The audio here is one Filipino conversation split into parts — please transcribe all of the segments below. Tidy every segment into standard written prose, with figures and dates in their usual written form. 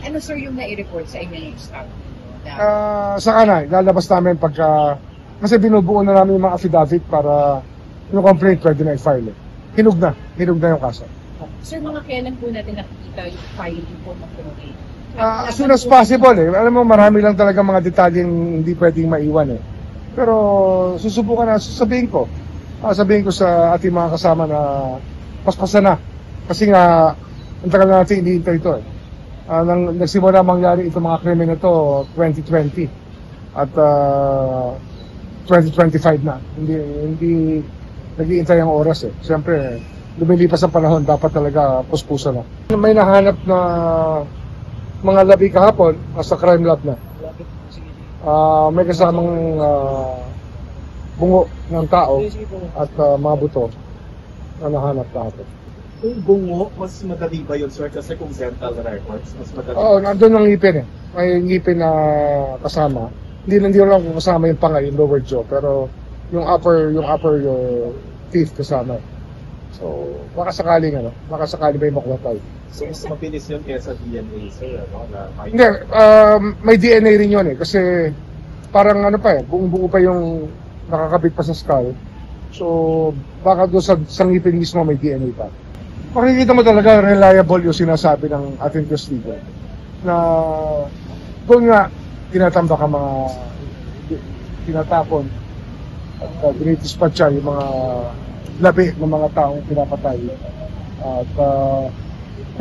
Ano sir yung nai-report sa inyo ng staff? Saka na, lalabas namin pagka, kasi binubuo na namin yung mga affidavit para yung complaint pwede na i-file. Hinog na yung kaso. Sir, mga kailan po natin nakikita yung filing po ng complaint? As soon as possible Alam mo, marami lang talaga mga detalyeng hindi pwedeng maiwan Pero susubukan na, sasabihin ko sa ating mga kasama na paspasan na. Kasi nga, ang tagal na natin iniintay ito nang nagsimula mangyari itong mga krimen na ito 2020 at 2025 na. Hindi nag-iintay ang oras Siyempre, lumilipas ang panahon, dapat talaga puspusa na. May nahanap na mga labi kahapon sa crime lab na. May kasamang bungo ng tao at mga buto na nahanap kahapon. Kung bungo, mas madali ba yun, sir? Kasi kung dental records, mas madali. Oo, nandun ang ngipin May ngipin na kasama. Hindi lang kasama yung pangay, yung lower jaw, pero yung upper your teeth kasama. So, baka sakaling may makuha tayo. So, mas mabilis yun kesa DNA, sir, Hindi, may DNA rin yun kasi parang buong-buo pa yung nakakabit pa sa skull. So, baka doon sa ngipin mismo may DNA pa. Makikita mo talaga reliable yung sinasabi ng ating testigo na doon nga tinatambak ang mga tinatapon at dinidispatcha yung mga labi ng mga taong pinapatay. At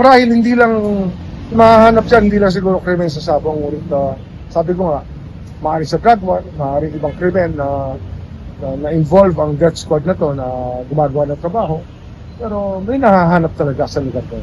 marahil hindi lang mahanap siya, hindi lang siguro krimen sa sabong, ngunit sabi ko nga, maaari sa drug war, maaari ibang krimen na involve ang death squad na to na gumagawa ng trabaho, pero may nahahanap talaga sa lugar ko.